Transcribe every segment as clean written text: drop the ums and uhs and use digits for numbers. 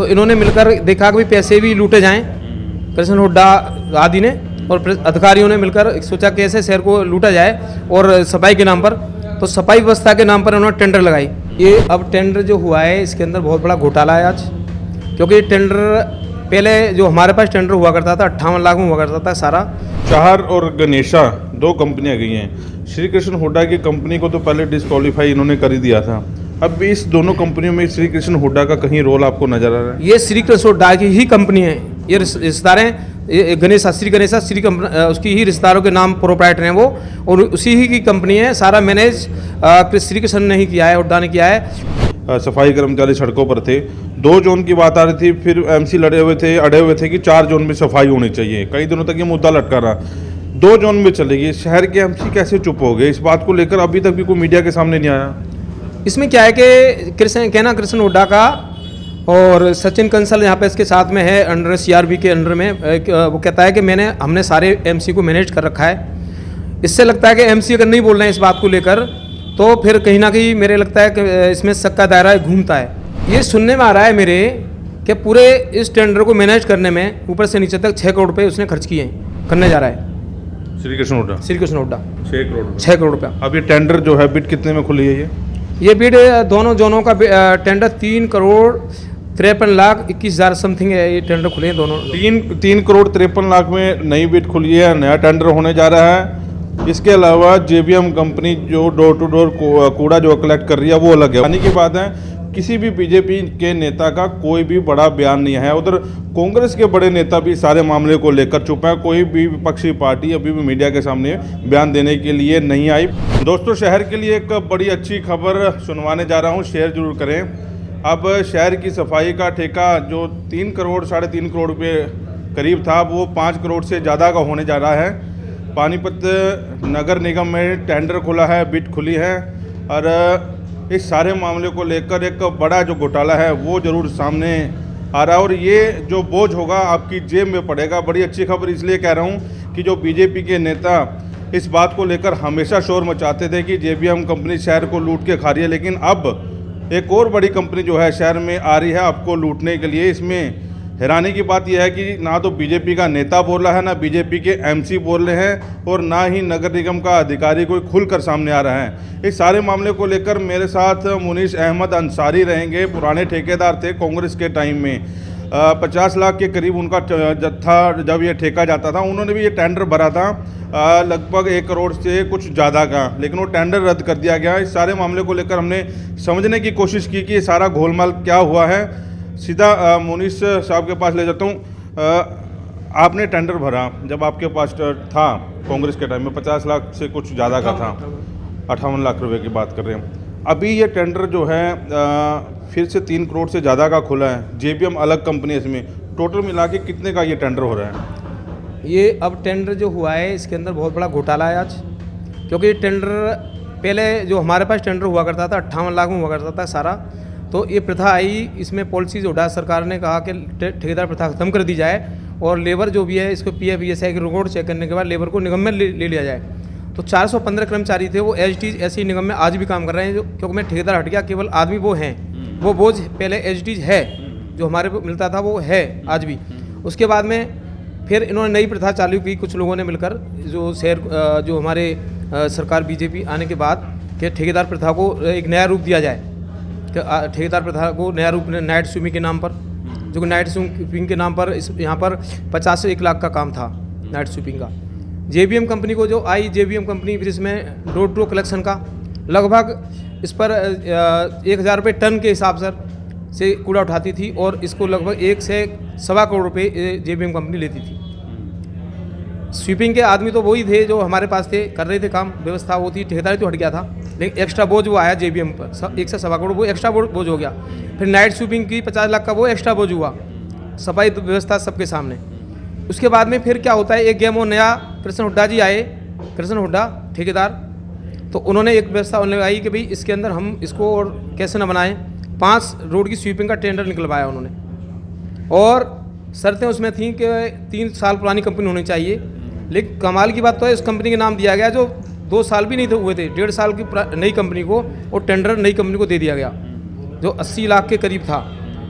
तो इन्होंने मिलकर देखा कि पैसे भी लूटे जाएं, कृष्ण हुड्डा आदि ने और अधिकारियों ने मिलकर सोचा कैसे शहर को लूटा जाए और सफाई के नाम पर, तो सफाई व्यवस्था के नाम पर उन्होंने टेंडर लगाई। ये अब टेंडर जो हुआ है इसके अंदर बहुत बड़ा घोटाला है आज, क्योंकि टेंडर पहले जो हमारे पास टेंडर हुआ करता था 58 लाख में हुआ करता था सारा। चाहर और गणेशा दो कंपनियां गई हैं। श्री कृष्ण हुड्डा की कंपनी को तो पहले डिस्क्वालीफाई इन्होंने कर ही दिया था। अब इस दोनों कंपनियों में श्री कृष्ण हुड्डा का कहीं रोल आपको नजर आ रहा है? ये श्री कृष्ण हुड्डा की ही कंपनी है, ये रिश्तेदार हैं। गणेशा श्री उसकी ही रिश्तेदारों के नाम प्रोप्राइटर हैं वो, और उसी ही की कंपनी है। सारा मैनेज श्री कृष्ण ने ही किया है, हुड्डा ने किया है। सफाई कर्मचारी सड़कों पर थे, 2 जोन की बात आ रही थी, फिर एमसी अड़े हुए थे कि 4 जोन में सफाई होनी चाहिए। कई दिनों तक ये मुद्दा लटका रहा, 2 जोन में चलेगी। शहर के एमसी कैसे चुप हो गए? इस बात को लेकर अभी तक भी कोई मीडिया के सामने नहीं आया। इसमें क्या है कि कृष्ण हुड्डा का और सचिन कंसल यहाँ पे इसके साथ में है, अंडर CRB के अंडर में। वो कहता है कि हमने सारे MC को मैनेज कर रखा है। इससे लगता है कि MC अगर नहीं बोल रहे हैं इस बात को लेकर, तो फिर कहीं ना कहीं मेरे लगता है कि इसमें शक का दायरा घूमता है। ये सुनने में आ रहा है मेरे कि पूरे इस टेंडर को मैनेज करने में ऊपर से नीचे तक 6 करोड़ रुपये उसने खर्च किए करने जा रहा है श्री कृष्ण हुड्डा 6 करोड़ रुपया। अब ये टेंडर जो है बिड कितने में खुली है? ये बिड दोनों जोनों का टेंडर 3,53,21,000 समथिंग है। ये टेंडर खुले हैं दोनों। 3,53,लाख में नई बिड खुली है, नया टेंडर होने जा रहा है। इसके अलावा JBM कंपनी जो डोर टू डोर कूड़ा जो कलेक्ट कर रही है वो अलग है। आने की बात है, किसी भी बीजेपी के नेता का कोई भी बड़ा बयान नहीं है। उधर कांग्रेस के बड़े नेता भी सारे मामले को लेकर चुप है। कोई भी विपक्षी पार्टी अभी भी मीडिया के सामने बयान देने के लिए नहीं आई। दोस्तों, शहर के लिए एक बड़ी अच्छी खबर सुनवाने जा रहा हूँ, शेयर जरूर करें। अब शहर की सफाई का ठेका जो 3 करोड़ 3.5 करोड़ रुपये करीब था, वो 5 करोड़ से ज़्यादा का होने जा रहा है। पानीपत नगर निगम में टेंडर खुला है, बिड खुली है, और इस सारे मामले को लेकर एक बड़ा जो घोटाला है वो जरूर सामने आ रहा है, और ये जो बोझ होगा आपकी जेब में पड़ेगा। बड़ी अच्छी खबर इसलिए कह रहा हूँ कि जो बीजेपी के नेता इस बात को लेकर हमेशा शोर मचाते थे कि JBM कंपनी शहर को लूट के खा रही है, लेकिन अब एक और बड़ी कंपनी जो है शहर में आ रही है आपको लूटने के लिए। इसमें हैरानी की बात यह है कि ना तो बीजेपी का नेता बोल रहा है, ना बीजेपी के MC बोल रहे हैं, और ना ही नगर निगम का अधिकारी कोई खुलकर सामने आ रहा है। इस सारे मामले को लेकर मेरे साथ मुनीश अहमद अंसारी रहेंगे। पुराने ठेकेदार थे कांग्रेस के टाइम में, 50 लाख के करीब उनका था जब ये ठेका जाता था। उन्होंने भी ये टेंडर भरा था लगभग 1 करोड़ से कुछ ज़्यादा का, लेकिन वो टेंडर रद्द कर दिया गया। इस सारे मामले को लेकर हमने समझने की कोशिश की कि ये सारा घोलमाल क्या हुआ है। सीधा मुनीश साहब के पास ले जाता हूँ। आपने टेंडर भरा जब आपके पास था कांग्रेस के टाइम में, 50 लाख से कुछ ज़्यादा का था, 58 लाख रुपए की बात कर रहे हैं। अभी ये टेंडर जो है फिर से 3 करोड़ से ज़्यादा का खुला है। JBM अलग कंपनी है, इसमें टोटल मिला के कितने का ये टेंडर हो रहा है? ये अब टेंडर जो हुआ है इसके अंदर बहुत बड़ा घोटाला है आज, क्योंकि टेंडर पहले जो हमारे पास टेंडर हुआ करता था 58 लाख में हुआ करता था सारा। तो ये प्रथा आई, इसमें पॉलिसीज उठा सरकार ने कहा कि ठेकेदार प्रथा खत्म कर दी जाए, और लेबर जो भी है इसको PF ESI की रिकॉर्ड चेक करने के बाद लेबर को निगम में ले लिया जाए। तो 415 कर्मचारी थे वो एज टीज ऐसे ही निगम में आज भी काम कर रहे हैं, जो क्योंकि मैं ठेकेदार हट गया, केवल आदमी वो हैं। वो बोझ पहले एज टीज है जो हमारे को मिलता था वो है आज भी। उसके बाद में फिर इन्होंने नई प्रथा चालू की, कुछ लोगों ने मिलकर, जो शहर जो हमारे सरकार बीजेपी आने के बाद, कि ठेकेदार प्रथा को एक नया रूप दिया जाए। ठेकेदार प्रथा को नया रूप नाइट स्वीपिंग के नाम पर, जो कि नाइट स्वीपिंग के नाम पर यहाँ पर 50 से 1 लाख का काम था नाइट स्वीपिंग का। JBM कंपनी को जो आई, JBM कंपनी फिर इसमें डोर टू कलेक्शन का लगभग इस पर 1,000 रुपये टन के हिसाब से कूड़ा उठाती थी, और इसको लगभग 1 से 1.25 करोड़ रुपये JBM कंपनी लेती थी। स्वीपिंग के आदमी तो वही थे जो हमारे पास थे, कर रहे थे काम, व्यवस्था वो थी, ठेकेदारी तो हट गया था, लेकिन एक्स्ट्रा बोझ वो आया JBM पर 1 से 1.25 करोड़, वो एक्स्ट्रा बोझ हो गया। फिर नाइट स्वीपिंग की 50 लाख का वो एक्स्ट्रा बोझ हुआ, सफाई व्यवस्था सबके सामने। उसके बाद में फिर क्या होता है, एक गेम वो नया कृष्ण हुड्डा जी आए, कृष्ण हुड्डा ठेकेदार, तो उन्होंने एक व्यवस्था लगाई कि भाई इसके अंदर हम इसको और कैसे ना बनाएं। 5 रोड की स्वीपिंग का टेंडर निकलवाया उन्होंने, और शर्तें उसमें थी कि 3 साल पुरानी कंपनी होनी चाहिए। लेकिन कमाल की बात तो है, इस कंपनी के नाम दिया गया जो 2 साल भी नहीं थे हुए थे, 1.5 साल की नई कंपनी को, और टेंडर नई कंपनी को दे दिया गया जो 80 लाख के करीब था।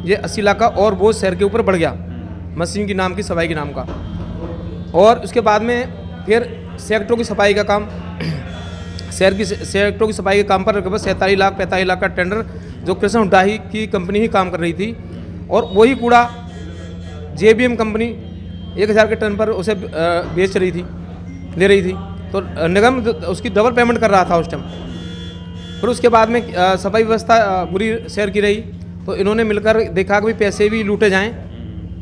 ये 80 लाख का और बोझ शहर के ऊपर बढ़ गया, मशीन की नाम की सफाई के नाम का। और उसके बाद में फिर सेक्टरों की सफाई का काम, शहर की सेक्टरों की सफाई के काम पर लगभग 47 लाख 45 लाख का टेंडर जो कृष्ण हुड्डा ही की कंपनी ही काम कर रही थी, और वही कूड़ा JBM कंपनी 1000 के टन पर उसे बेच रही थी, ले रही थी। तो निगम उसकी डबल पेमेंट कर रहा था उस टाइम। फिर उसके बाद में सफाई व्यवस्था बुरी शहर की रही, तो इन्होंने मिलकर देखा कि पैसे भी लूटे जाएं,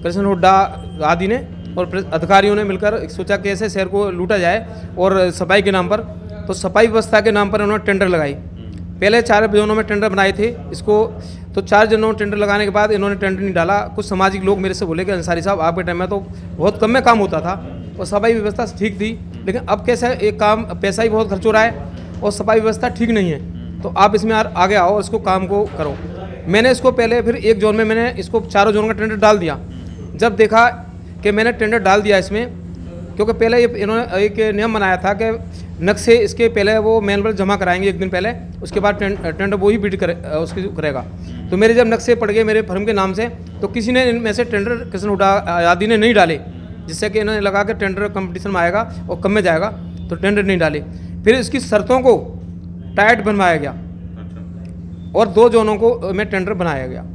कृष्ण हुड्डा आदि ने और अधिकारियों ने मिलकर सोचा कैसे शहर को लूटा जाए और सफाई के नाम पर। तो सफाई व्यवस्था के नाम पर उन्होंने टेंडर लगाई। पहले 4 जोनों में टेंडर बनाए थे इसको, तो 4 जोनों में टेंडर लगाने के बाद इन्होंने टेंडर नहीं डाला। कुछ सामाजिक लोग मेरे से बोले कि अंसारी साहब आपके टाइम में तो बहुत कम में काम होता था और सफाई व्यवस्था ठीक थी, लेकिन अब कैसा एक काम पैसा ही बहुत खर्च हो रहा है और सफाई व्यवस्था ठीक नहीं है, तो आप इसमें आगे आओ, इसको काम को करो। मैंने इसको पहले फिर एक जोन में मैंने इसको 4 जोन का टेंडर डाल दिया। जब देखा कि मैंने टेंडर डाल दिया इसमें, क्योंकि पहले ये इन्होंने एक नियम बनाया था कि नक्शे इसके पहले वो मैनुअल जमा कराएंगे एक दिन पहले, उसके बाद टेंडर वो ही बिड उसकी करेगा। तो मेरे जब नक्शे पड़ गए मेरे फर्म के नाम से, तो किसी ने इनमें से टेंडर कृष्ण हुड्डा आदि ने नहीं डाले, जिससे कि इन्होंने लगा कि टेंडर कंपटीशन में आएगा और कम में जाएगा, तो टेंडर नहीं डाले। फिर इसकी शर्तों को टाइट बनवाया गया और 2 जोनों को में टेंडर बनाया गया।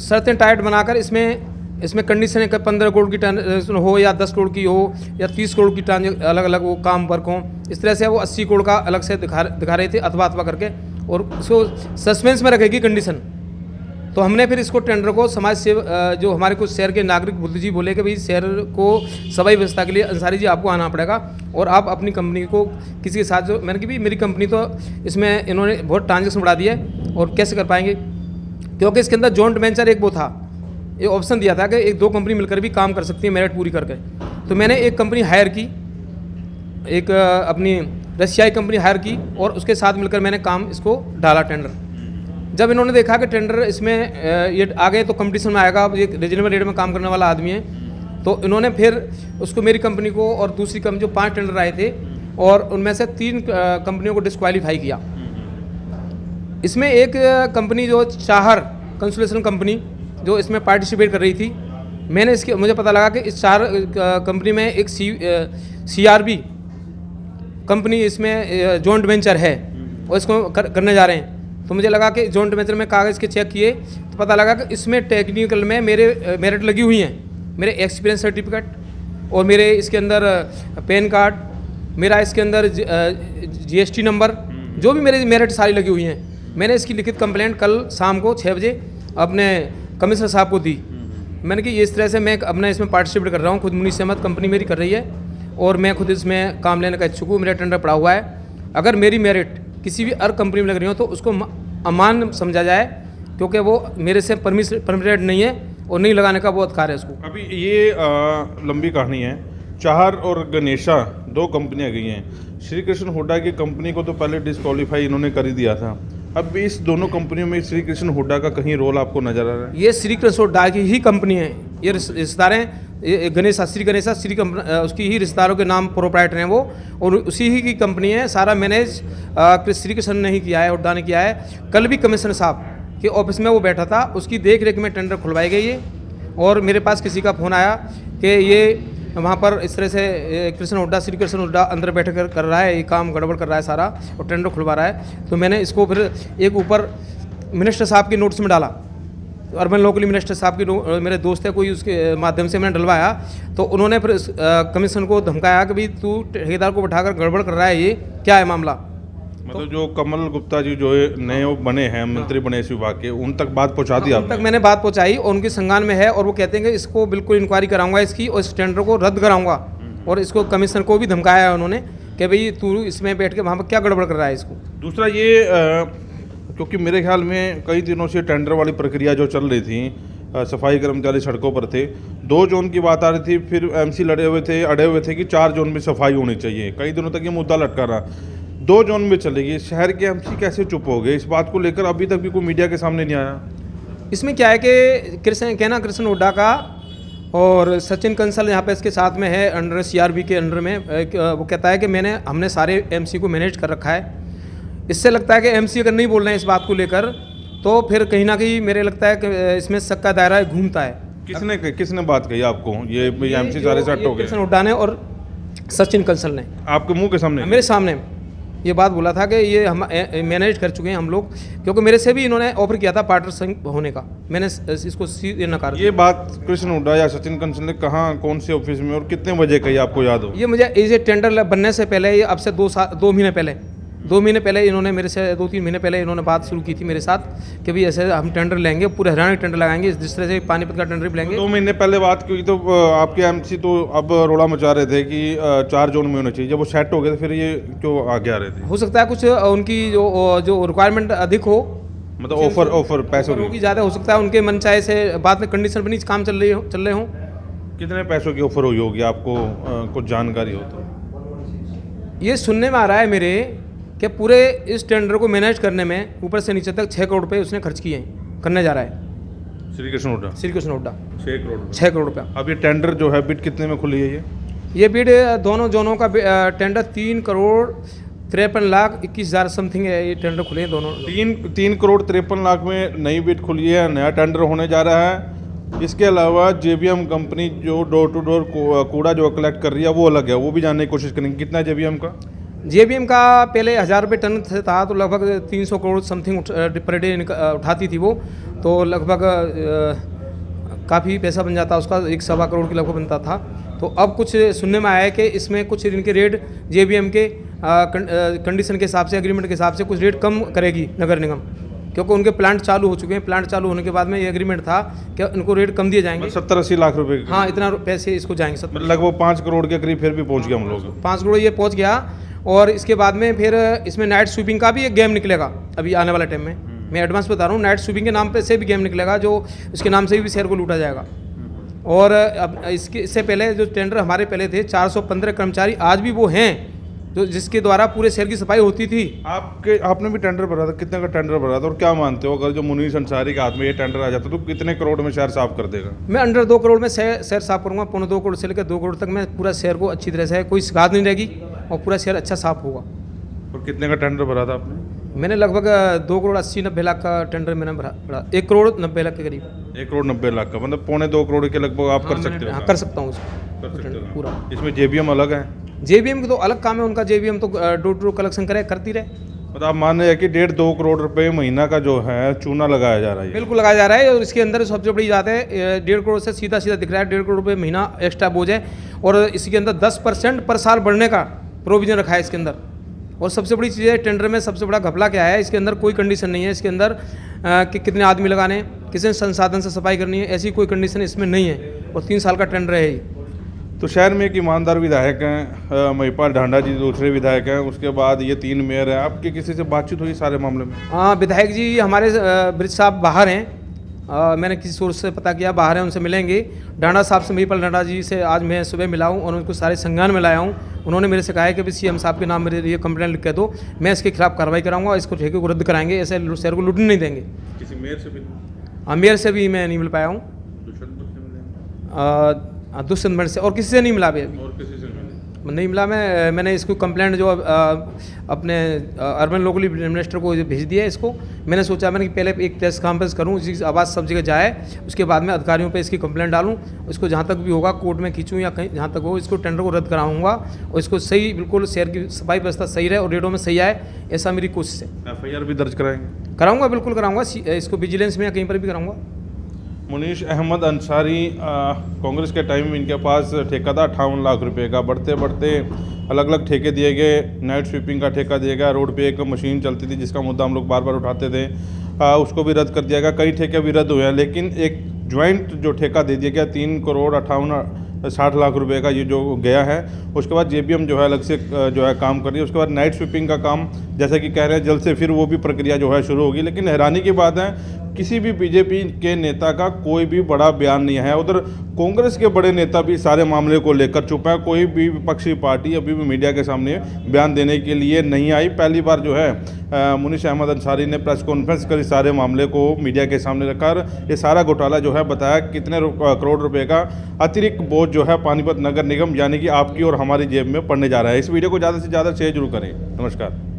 शर्तें टाइट बनाकर इसमें कंडीशन है कि 15 करोड़ की ट्रांजेक्शन हो या 10 करोड़ की हो या 30 करोड़ की ट्रांजेक्शन, अलग अलग वो काम वर्क हो। इस तरह से वो 80 करोड़ का अलग से दिखा रहे थे अथवा करके, और उसको सस्पेंस में रखेगी कंडीशन। तो हमने फिर इसको टेंडर को समाज से जो हमारे कुछ शहर के नागरिक बुद्ध जी बोले कि भाई शहर को सफाई व्यवस्था के लिए अंसारी जी आपको आना पड़ेगा और आप अपनी कंपनी को किसी के साथ, जो मैंने कि भाई मेरी कंपनी तो इसमें इन्होंने बहुत ट्रांजेक्शन बढ़ा दिया है और कैसे कर पाएंगे, क्योंकि इसके अंदर जॉइंट वेंचर एक वो था, ये ऑप्शन दिया था कि 1-2 कंपनी मिलकर भी काम कर सकती है मेरिट पूरी करके। तो मैंने एक कंपनी हायर की, एक अपनी रशियाई कंपनी हायर की और उसके साथ मिलकर मैंने काम इसको डाला टेंडर। जब इन्होंने देखा कि टेंडर इसमें ये आ गए तो कंपटीशन में आएगा, ये रीजनेबल रेट में काम करने वाला आदमी है, तो इन्होंने फिर उसको मेरी कंपनी को और दूसरी कंपनी जो 5 टेंडर आए थे और उनमें से 3 कंपनियों को डिस्क्वालीफाई किया। इसमें एक कंपनी जो चाहर कंसोलेशन कंपनी जो इसमें पार्टिसिपेट कर रही थी, मैंने इसके मुझे पता लगा कि इस 4 कंपनी में एक CRB कंपनी इसमें जॉइंट वेंचर है और इसको करने जा रहे हैं। तो मुझे लगा कि जॉइंट वेंचर में कागज़ के चेक किए तो पता लगा कि इसमें टेक्निकल में मेरे मेरिट लगी हुई हैं, मेरे एक्सपीरियंस सर्टिफिकेट और मेरे इसके अंदर पैन कार्ड, मेरा इसके अंदर GST नंबर, जो भी मेरी मेरिट सारी लगी हुई हैं। मैंने इसकी लिखित कंप्लेंट कल शाम को 6 बजे अपने कमिश्नर साहब को दी। मैंने कि इस तरह से मैं अपना इसमें पार्टिसिपेट कर रहा हूँ, खुद मुनीस अहमद कंपनी मेरी कर रही है और मैं खुद इसमें काम लेने का इच्छुक हूँ, मेरा टेंडर पड़ा हुआ है। अगर मेरी मेरिट किसी भी और कंपनी में लग रही हो तो उसको अमान्य समझा जाए, क्योंकि वो मेरे से परमिटेड नहीं है और नहीं लगाने का वो अधिकार है उसको। अभी ये लंबी कहानी है। चाहर और गणेशा 2 कंपनियां गई हैं। श्री कृष्ण हुड्डा की कंपनी को तो पहले डिस्क्वालीफाई इन्होंने कर ही दिया था। अब इस दोनों कंपनियों में श्री कृष्ण हुड्डा का कहीं रोल आपको नजर आ रहा है? ये श्री कृष्ण हुड्डा की ही कंपनी है, ये रिश्तेदार हैं। गणेशा श्री कंपनी उसकी ही रिश्तेदारों के नाम प्रोप्राइटर हैं वो, और उसी ही की कंपनी है। सारा मैनेज श्री कृष्ण ने ही किया है, हुड्डा ने किया है। कल भी कमिश्नर साहब के ऑफिस में वो बैठा था, उसकी देख रेख में टेंडर खुलवाई गई है। और मेरे पास किसी का फ़ोन आया कि ये वहाँ पर इस तरह से श्री कृष्ण हुड्डा अंदर बैठ कर रहा है, ये काम गड़बड़ कर रहा है सारा और टेंडर खुलवा रहा है। तो मैंने इसको फिर एक ऊपर मिनिस्टर साहब की नोटिस में डाला, अर्बन लोकली मिनिस्टर साहब की मेरे दोस्त है कोई, उसके माध्यम से मैंने डलवाया। तो उन्होंने फिर कमीशन को धमकाया कि भाई तू ठेकेदार को बैठाकर गड़बड़ कर रहा है, ये क्या है मामला। मतलब जो कमल गुप्ता जी जो नए बने हैं मंत्री बने इस विभाग के, उन तक बात पहुंचा दी आपने? उन तक मैंने बात पहुंचाई और उनके संज्ञान में है, और वो कहते हैं कि इसको बिल्कुल इंक्वायरी कराऊंगा इसकी और इस टेंडर को रद्द कराऊंगा। और इसको कमीशन को भी धमकाया है उन्होंने कि भाई तू इसमें बैठ के वहाँ पर क्या गड़बड़ कर रहा है इसको। दूसरा ये क्योंकि मेरे ख्याल में कई दिनों से टेंडर वाली प्रक्रिया जो चल रही थी, सफाई कर्मचारी सड़कों पर थे, 2 जोन की बात आ रही थी, फिर MC अड़े हुए थे कि 4 जोन में सफाई होनी चाहिए। कई दिनों तक ये मुद्दा लटका रहा, 2 जोन में चलेगी। शहर के MC कैसे चुप हो गए? इस बात को लेकर अभी तक भी कोई मीडिया के सामने नहीं आया। इसमें क्या है कि कृष्ण हुड्डा का और सचिन कंसल यहाँ पे इसके साथ में है, अंडर CRB के अंडर में। वो कहता है कि हमने सारे MC को मैनेज कर रखा है। इससे लगता है कि MC अगर नहीं बोल रहे हैं इस बात को लेकर तो फिर कहीं ना कहीं मेरे लगता है कि इसमें शक का दायरा घूमता है। किसने बात कही आपको ये एमसी सारे सेट हो गए? कृष्ण हुड्डा ने और सचिन कंसल ने आपके मुंह के सामने? मेरे सामने ये बात बोला था कि ये हम मैनेज कर चुके हैं हम लोग, क्योंकि मेरे से भी इन्होंने ऑफर किया था पार्टनर संघ होने का, मैंने इसको नकार दिया। ये बात कृष्ण हुड्डा या सचिन कंसल ने कहाँ, कौन से ऑफिस में और कितने बजे कही, आपको याद हो? ये मुझे ये टेंडर बनने से पहले, ये अब से 2 महीने पहले, 2 महीने पहले इन्होंने मेरे से 2-3 महीने पहले इन्होंने बात शुरू की थी मेरे साथ कि भाई ऐसे हम टेंडर लेंगे, पूरे हरियाणा टेंडर लगाएंगे, जिस तरह से पानीपत का टेंडर भी लेंगे। 2 महीने पहले बात की तो आपके एमसी तो अब रोड़ा मचा रहे थे कि 4 जोन में होना चाहिए। जब वो सेट हो गए तो फिर ये क्यों आगे आ रहे थे? हो सकता है कुछ उनकी जो रिक्वायरमेंट अधिक हो, मतलब ऑफर पैसों की ज़्यादा हो सकता है, उनके मन चाहे से बाद में कंडीशन बनी, काम चल रहे हों। कितने पैसों की ऑफर हुई होगी, आपको कुछ जानकारी हो तो? ये सुनने में आ रहा है मेरे कि पूरे इस टेंडर को मैनेज करने में ऊपर से नीचे तक 6 करोड़ रुपए उसने खर्च किए हैं, करने जा रहा है श्री कृष्ण हुड्डा। 6 करोड़ रुपया। अब ये टेंडर जो है बिड कितने में खुली है? ये बिड दोनों जोनों का टेंडर 3,53,21,000 समथिंग है। ये टेंडर खुले हैं दोनों। 3 करोड़ 53 लाख में नई बिड खुली है, नया टेंडर होने जा रहा है। इसके अलावा जेबीएम कंपनी जो डोर टू डोर कूड़ा जो कलेक्ट कर रही है वो अलग है, वो भी जानने की कोशिश करेंगे। कितना है जेबीएम का? जेबीएम का पहले 1000 रुपये टन था, तो लगभग 300 करोड़ समथिंग पर डे उठाती थी वो, तो लगभग काफ़ी पैसा बन जाता उसका, 1-1.25 करोड़ के लगभग बनता था। तो अब कुछ सुनने में आया है कि इसमें कुछ इनके रेट जेबीएम के कंडीशन के हिसाब से, एग्रीमेंट के हिसाब से कुछ रेट कम करेगी नगर निगम, क्योंकि उनके प्लांट चालू हो चुके हैं। प्लांट चालू होने के बाद में ये एग्रीमेंट था कि उनको रेट कम दिए जाएंगे, 70-80 लाख रुपए। हाँ, इतना पैसे इसको जाएंगे, लगभग 5 करोड़ के करीब फिर भी पहुंच गया हम लोग। 5 करोड़ ये पहुंच गया। और इसके बाद में फिर इसमें नाइट स्वीपिंग का भी एक गेम निकलेगा अभी आने वाले टाइम में। मैं एडवांस बता रहा हूँ, नाइट स्वीपिंग के नाम पे से भी गेम निकलेगा, जो उसके नाम से भी शहर को लूटा जाएगा। और अब इससे पहले जो टेंडर हमारे पहले थे, 415 कर्मचारी आज भी वो हैं जो जिसके द्वारा पूरे शहर की सफाई होती थी। आपने भी टेंडर भरा था, कितने का टेंडर भरा था और क्या मानते हो, अगर जो मुनीष अंसारी के हाथ में ये टेंडर आ जाता तो कितने करोड़ में शहर साफ कर देगा? मैं अंडर 2 करोड़ में शहर साफ करूँगा। 1.25 करोड़ से लेकर 2 करोड़ तक मैं पूरा शहर को अच्छी तरह से, कोई शिकायत नहीं रहेगी और पूरा शहर अच्छा साफ होगा। और कितने का टेंडर भरा था आपने? मैंने लगभग 2 करोड़ 80-90 लाख का टेंडर मैंने भरा, 1 करोड़ 90 लाख के करीब। 1 करोड़ 90 लाख का, मतलब 1.25 करोड़ के लगभग आप कर सकते हो? हाँ, कर सकता हूँ उसको पूरा। इसमें जेबीएम अलग है? जेबीएम की तो अलग काम है उनका, जेबीएम तो डोर टू डोर कलेक्शन करती रहे। मतलब आप मान रहे हैं कि 1.5-2 करोड़ रुपए महीना का जो है चूना लगाया जा रहा है? बिल्कुल लगाया जा रहा है। और इसके अंदर सबसे बड़ी बात है, 1.5 करोड़ से सीधा दिख रहा है 1.5 करोड़ रुपये महीना एक्स्ट्रा बोझ है। और इसके अंदर 10% पर साल बढ़ने का प्रोविजन रखा है इसके अंदर। और सबसे बड़ी चीज़ है टेंडर में, सबसे बड़ा घपला क्या है, इसके अंदर कोई कंडीशन नहीं है इसके अंदर कि कितने आदमी लगाने, कितने संसाधन से सफाई करनी है, ऐसी कोई कंडीशन इसमें नहीं है। और 3 साल का टेंडर है ये। तो शहर में एक ईमानदार विधायक हैं, महिपाल ढांडा जी दूसरे विधायक हैं, उसके बाद ये 3 मेयर हैं। आपकी किसी से बातचीत हुई सारे मामले में? हाँ, विधायक जी हमारे ब्रिज साहब बाहर हैं। मैंने किसी सोर्स से पता किया, बाहर हैं, उनसे मिलेंगे। डांडा साहब से, महिपाल डांडा जी से आज मैं सुबह मिला हूँ और उनको सारे संज्ञान में लाया हूँ। उन्होंने मेरे से कहा है कि भी सीएम साहब के नाम मेरे लिए कंप्लेंट लिख के दो, मैं इसके खिलाफ कार्रवाई कराऊंगा, इसको ठेके को रद्द कराएंगे, ऐसे शहर को लूटने नहीं देंगे। किसी मेयर से भी? हाँ, मेयर से भी मैं नहीं मिल पाया हूँ, दुष्यंत से, और किसी से नहीं मिला अभी। और किसी से नहीं मिला। मैंने इसको कंप्लेंट जो अपने अर्बन लोकल मिनिस्टर को भेज दिया है इसको। मैंने सोचा मैंने कि पहले एक प्रेस कॉन्फ्रेंस करूं, इसकी आवाज़ सब जगह जाए, उसके बाद में अधिकारियों पे इसकी कंप्लेंट डालूं, उसको जहां तक भी होगा कोर्ट में खींचूं या कहीं जहां तक हो, इसको टेंडर को रद्द कराऊंगा और इसको सही, बिल्कुल शहर की सफाई व्यवस्था सही रहे और रेटों में सही आए, ऐसा मेरी कोशिश है। FIR भी दर्ज कराऊंगा, बिल्कुल कराऊंगा, इसको विजिलेंस में या कहीं पर भी कराऊंगा। मुनीश अहमद अंसारी, कांग्रेस के टाइम में इनके पास ठेका था 58 लाख रुपए का। बढ़ते बढ़ते अलग अलग ठेके दिए गए, नाइट स्वीपिंग का ठेका दिया गया, रोड पे एक मशीन चलती थी जिसका मुद्दा हम लोग बार बार उठाते थे, उसको भी रद्द कर दिया गया। कई ठेके भी रद्द हुए हैं, लेकिन एक ज्वाइंट जो ठेका दे दिया गया 3 करोड़ 60 लाख रुपए का, ये जो गया है। उसके बाद जेबीएम जो है अलग से जो है काम कर रही है। उसके बाद नाइट स्वीपिंग का काम जैसा कि कह रहे हैं जल्द से फिर वो भी प्रक्रिया जो है शुरू होगी। लेकिन हैरानी की बात है, किसी भी बीजेपी के नेता का कोई भी बड़ा बयान नहीं है। उधर कांग्रेस के बड़े नेता भी सारे मामले को लेकर चुप है। कोई भी विपक्षी पार्टी अभी भी मीडिया के सामने बयान देने के लिए नहीं आई। पहली बार जो है मुनीश अहमद अंसारी ने प्रेस कॉन्फ्रेंस कर इस सारे मामले को मीडिया के सामने रखा। ये सारा घोटाला जो है बताया कितने करोड़ रुपए का अतिरिक्त बोझ जो है पानीपत नगर निगम यानी कि आपकी और हमारी जेब में पड़ने जा रहा है। इस वीडियो को ज़्यादा से ज़्यादा शेयर जरूर करें। नमस्कार।